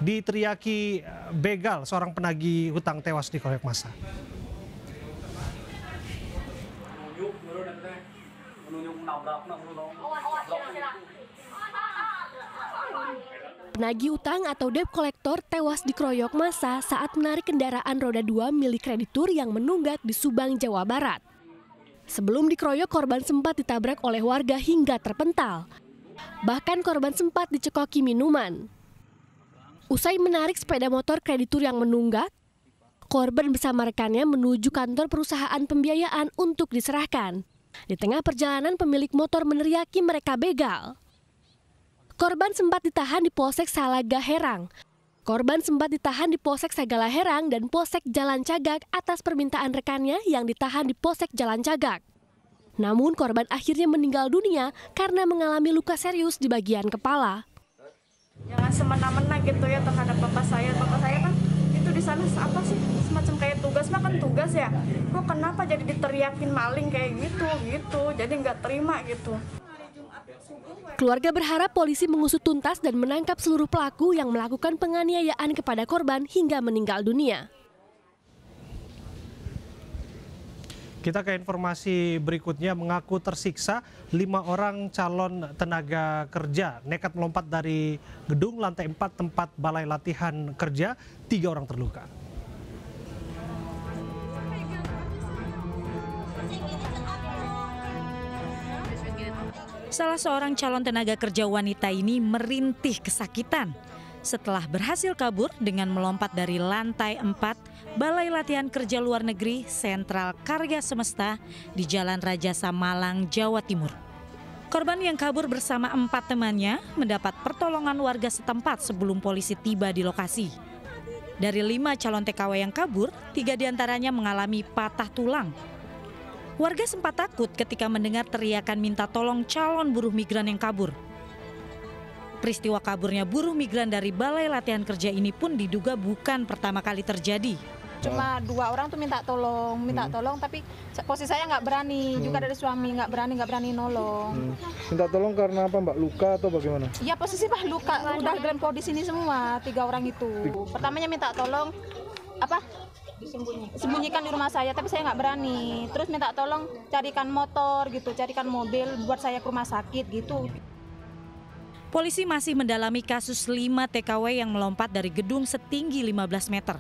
diteriaki begal, seorang penagih hutang tewas dikeroyok massa. Penagih utang atau debt collector tewas dikeroyok massa saat menarik kendaraan roda 2 milik kreditur yang menunggak di Subang, Jawa Barat. Sebelum dikeroyok, korban sempat ditabrak oleh warga hingga terpental. Bahkan korban sempat dicekoki minuman. Usai menarik sepeda motor kreditur yang menunggak, korban bersama rekannya menuju kantor perusahaan pembiayaan untuk diserahkan. Di tengah perjalanan, pemilik motor meneriaki mereka begal. Korban sempat ditahan di Polsek Salaga Herang. Korban sempat ditahan di Polsek Sagala Herang dan Polsek Jalan Cagak atas permintaan rekannya yang ditahan di Polsek Jalan Cagak. Namun korban akhirnya meninggal dunia karena mengalami luka serius di bagian kepala. Jangan semena-mena gitu ya terhadap bapak saya. Bapak saya kan itu di sana apa sih? Semacam kayak tugas, mah kan tugas ya. Kok kenapa jadi diteriakin maling kayak gitu. Jadi nggak terima gitu. Keluarga berharap polisi mengusut tuntas dan menangkap seluruh pelaku yang melakukan penganiayaan kepada korban hingga meninggal dunia. Kita ke informasi berikutnya, mengaku tersiksa 5 orang calon tenaga kerja nekat melompat dari gedung lantai 4 tempat balai latihan kerja, 3 orang terluka. Salah seorang calon tenaga kerja wanita ini merintih kesakitan setelah berhasil kabur dengan melompat dari lantai 4 Balai Latihan Kerja Luar Negeri Sentral Karya Semesta di Jalan Rajasa Malang, Jawa Timur. Korban yang kabur bersama 4 temannya mendapat pertolongan warga setempat sebelum polisi tiba di lokasi. Dari 5 calon TKW yang kabur, 3 diantaranya mengalami patah tulang. Warga sempat takut ketika mendengar teriakan minta tolong calon buruh migran yang kabur. Peristiwa kaburnya buruh migran dari Balai Latihan Kerja ini pun diduga bukan pertama kali terjadi. Cuma 2 orang tuh minta tolong, tapi posisi saya nggak berani, juga dari suami nggak berani nolong. Minta tolong karena apa Mbak, luka atau bagaimana? Iya posisi Pak luka, udah dalam di sini semua 3 orang itu. Pertamanya minta tolong sembunyikan di rumah saya, tapi saya nggak berani. Terus minta tolong carikan motor gitu, carikan mobil buat saya ke rumah sakit gitu. Polisi masih mendalami kasus 5 TKW yang melompat dari gedung setinggi 15 meter.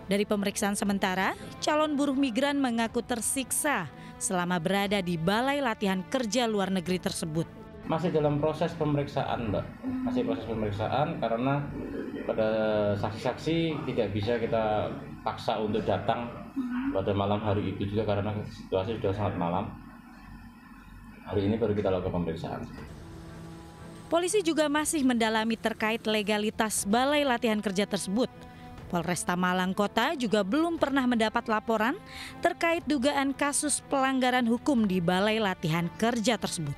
Dari pemeriksaan sementara, calon buruh migran mengaku tersiksa selama berada di Balai Latihan Kerja Luar Negeri tersebut. Masih dalam proses pemeriksaan, Mbak. Masih proses pemeriksaan karena pada saksi-saksi tidak bisa kita paksa untuk datang pada malam hari itu juga karena situasi sudah sangat malam. Hari ini baru kita lakukan pemeriksaan. Polisi juga masih mendalami terkait legalitas Balai Latihan Kerja tersebut. Polresta Malang Kota juga belum pernah mendapat laporan terkait dugaan kasus pelanggaran hukum di Balai Latihan Kerja tersebut.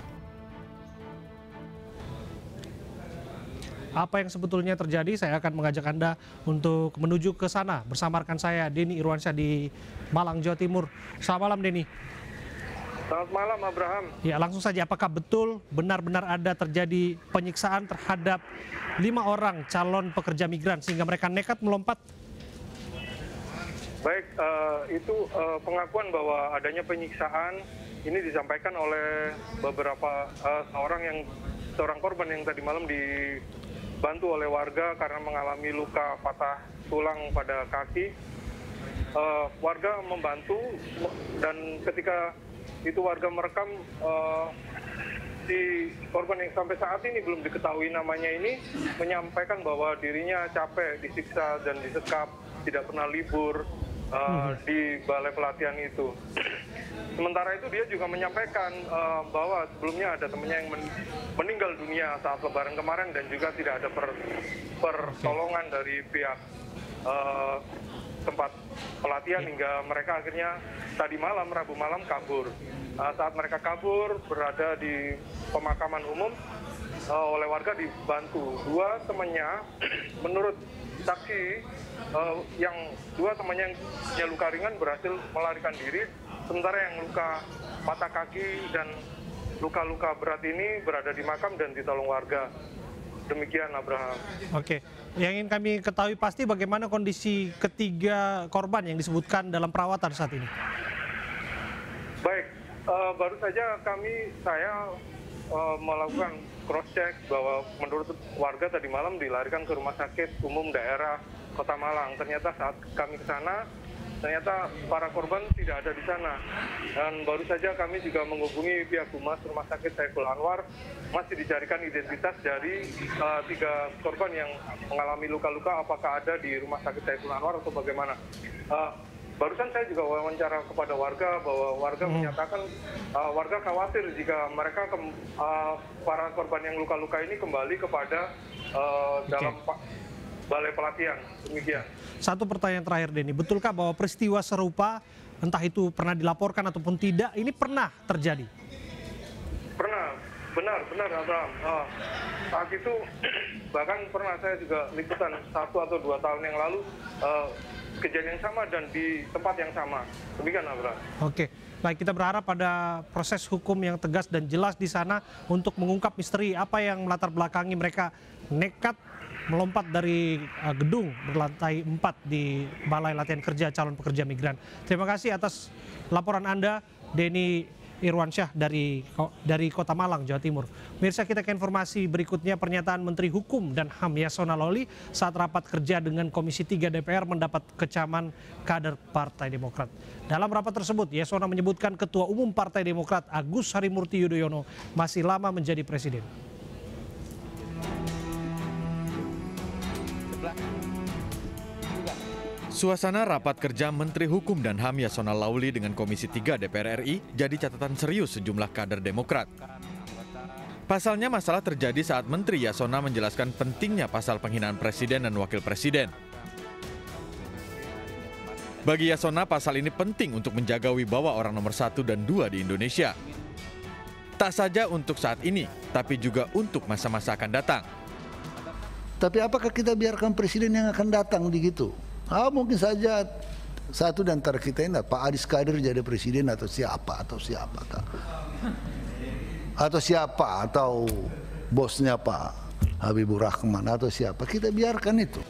Apa yang sebetulnya terjadi, saya akan mengajak Anda untuk menuju ke sana bersama rekan saya Denny Irwansyah di Malang, Jawa Timur. Selamat malam Denny. Selamat malam Abraham. Ya, langsung saja, apakah betul benar-benar ada terjadi penyiksaan terhadap 5 orang calon pekerja migran sehingga mereka nekat melompat? Baik, itu pengakuan bahwa adanya penyiksaan ini disampaikan oleh beberapa seorang korban yang tadi malam dibantu oleh warga karena mengalami luka patah tulang pada kaki. Warga membantu dan ketika itu warga merekam si korban yang sampai saat ini belum diketahui namanya ini menyampaikan bahwa dirinya capek, disiksa dan disekap, tidak pernah libur di balai pelatihan itu. Sementara itu dia juga menyampaikan bahwa sebelumnya ada temannya yang meninggal dunia saat Lebaran kemarin dan juga tidak ada pertolongan dari pihak tempat pelatihan hingga mereka akhirnya tadi malam, Rabu malam kabur. Saat mereka kabur berada di pemakaman umum oleh warga dibantu. 2 temannya menurut saksi yang 2 temannya yang luka ringan berhasil melarikan diri, sementara yang luka patah kaki dan luka-luka berat ini berada di makam dan ditolong warga. Demikian, Abraham. Oke, yang ingin kami ketahui pasti bagaimana kondisi ketiga korban yang disebutkan dalam perawatan saat ini. Baik, baru saja saya melakukan cross check bahwa menurut warga tadi malam dilarikan ke rumah sakit umum daerah Kota Malang. Ternyata saat kami ke sana, ternyata para korban tidak ada di sana. Dan baru saja kami juga menghubungi pihak humas Rumah Sakit Saiful Anwar, masih dicarikan identitas dari 3 korban yang mengalami luka-luka, apakah ada di Rumah Sakit Saiful Anwar atau bagaimana. Barusan saya juga wawancara kepada warga bahwa warga menyatakan warga khawatir jika mereka para korban yang luka-luka ini kembali kepada dalam balai pelatihan. Demikian. Satu pertanyaan terakhir, Denny, betulkah bahwa peristiwa serupa, entah itu pernah dilaporkan ataupun tidak, ini pernah terjadi? Pernah, benar Abraham. Saat itu bahkan pernah saya juga liputan 1 atau 2 tahun yang lalu kejadian yang sama dan di tempat yang sama. Demikian, Abraham. Oke, baik, kita berharap pada proses hukum yang tegas dan jelas di sana untuk mengungkap misteri apa yang melatar belakangi mereka nekat melompat dari gedung berlantai 4 di Balai Latihan Kerja Calon Pekerja Migran. Terima kasih atas laporan Anda, Denny Irwansyah dari Kota Malang, Jawa Timur. Mirsa, kita ke informasi berikutnya. Pernyataan Menteri Hukum dan HAM Yasona Lawli saat rapat kerja dengan Komisi 3 DPR mendapat kecaman kader Partai Demokrat. Dalam rapat tersebut, Yasona menyebutkan Ketua Umum Partai Demokrat Agus Harimurti Yudhoyono masih lama menjadi presiden. Suasana rapat kerja Menteri Hukum dan HAM Yasona Lawli dengan Komisi 3 DPR RI jadi catatan serius sejumlah kader Demokrat. Pasalnya masalah terjadi saat Menteri Yasona menjelaskan pentingnya pasal penghinaan presiden dan wakil presiden. Bagi Yasona, pasal ini penting untuk menjaga wibawa orang nomor 1 dan 2 di Indonesia. Tak saja untuk saat ini, tapi juga untuk masa-masa akan datang. Tapi apakah kita biarkan presiden yang akan datang begitu? Mungkin saja satu di antara kita ini, Pak Adis Kadir jadi presiden atau siapa, atau bosnya Pak Habibur Rahman atau siapa, kita biarkan itu.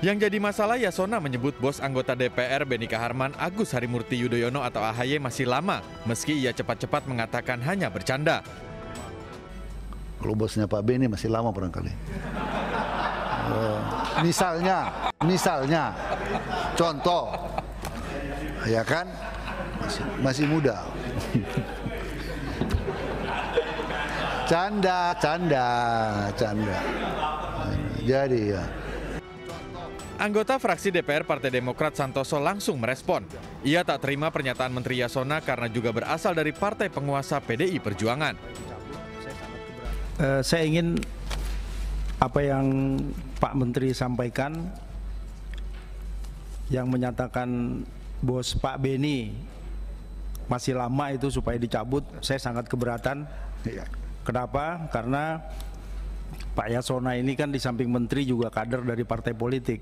Yang jadi masalah, Yasona menyebut bos anggota DPR Benika Harman Agus Harimurti Yudhoyono atau AHY masih lama, meski ia cepat-cepat mengatakan hanya bercanda. Kalau bosnya Pak Beni masih lama barangkali. Misalnya, contoh, ya kan, masih muda. Canda. Jadi ya. Anggota fraksi DPR Partai Demokrat Santoso langsung merespon. Ia tak terima pernyataan Menteri Yasona karena juga berasal dari partai penguasa PDI Perjuangan. Saya ingin apa yang Pak Menteri sampaikan, yang menyatakan bos Pak Beni masih lama itu supaya dicabut, saya sangat keberatan. Kenapa? Karena Pak Yasona ini kan di samping menteri juga kader dari partai politik.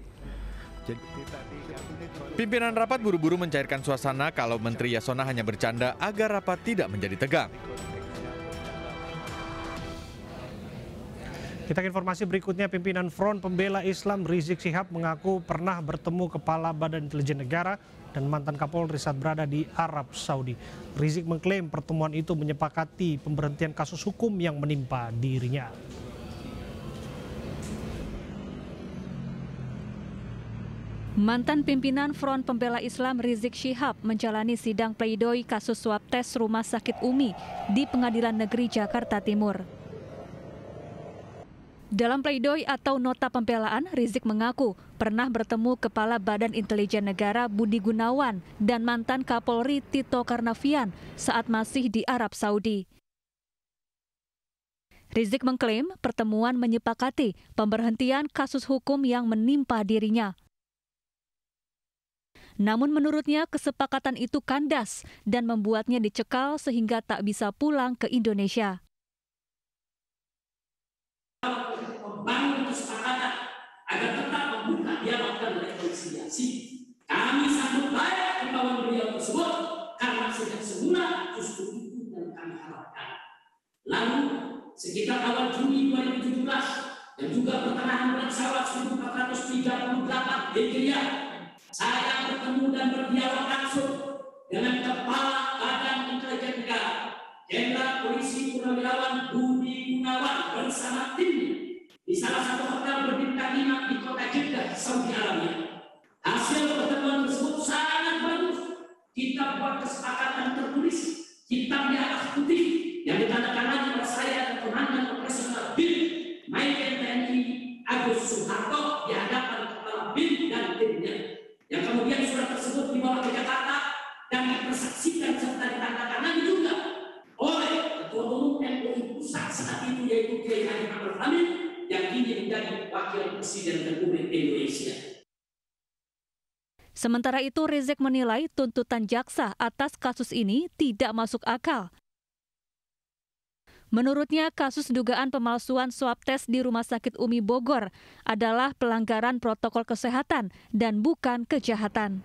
Pimpinan rapat buru-buru mencairkan suasana kalau Menteri Yasona hanya bercanda agar rapat tidak menjadi tegang. Kita ke informasi berikutnya. Pimpinan Front Pembela Islam Rizik Syihab mengaku pernah bertemu Kepala Badan Intelijen Negara dan mantan Kapolri saat berada di Arab Saudi. Rizik mengklaim pertemuan itu menyepakati pemberhentian kasus hukum yang menimpa dirinya. Mantan pimpinan Front Pembela Islam Rizik Syihab menjalani sidang pledoi kasus swab tes Rumah Sakit Umi di Pengadilan Negeri Jakarta Timur. Dalam pledoi atau nota pembelaan, Rizik mengaku pernah bertemu Kepala Badan Intelijen Negara Budi Gunawan dan mantan Kapolri Tito Karnavian saat masih di Arab Saudi. Rizik mengklaim pertemuan menyepakati pemberhentian kasus hukum yang menimpa dirinya. Namun menurutnya kesepakatan itu kandas dan membuatnya dicekal sehingga tak bisa pulang ke Indonesia. Membangun kesepakatan agar tetap membuka dialog dan rekonsiliasi. Kami sambut baik imbauan beliau tersebut karena sejak semula justru itu yang kami harapkan. Lalu sekitar awal Juni 2017 dan juga pertengahan bulan Syawal 1438 Hijriah, saya bertemu dan berdialog langsung dengan Kepala Badan Intelijen Negara, Jenderal Polisi Purnawirawan Budi Gunawan bersama timnya di salah satu hotel berbintang 5 di kota Jeddah, Saudi Arabia. Hasil pertemuan tersebut sangat bagus. Kita buat kesepakatan tertulis, hitam di atas putih yang ditandatangani oleh saya dan Komandan Operasional BIN Majen TNI Agus Suharto di hadapan Kepala BIN dan timnya. Yang kemudian surat tersebut dibawa ke Jakarta dan dipersaksikan serta ditandatangani juga oleh Ketua Umum MUI Pusat saat itu, yaitu Kiai Haji Ma'ruf Amin, yang kini menjadi Wakil Presiden Republik Indonesia. Sementara itu, Rizik menilai tuntutan jaksa atas kasus ini tidak masuk akal. Menurutnya, kasus dugaan pemalsuan swab tes di Rumah Sakit Umi Bogor adalah pelanggaran protokol kesehatan dan bukan kejahatan.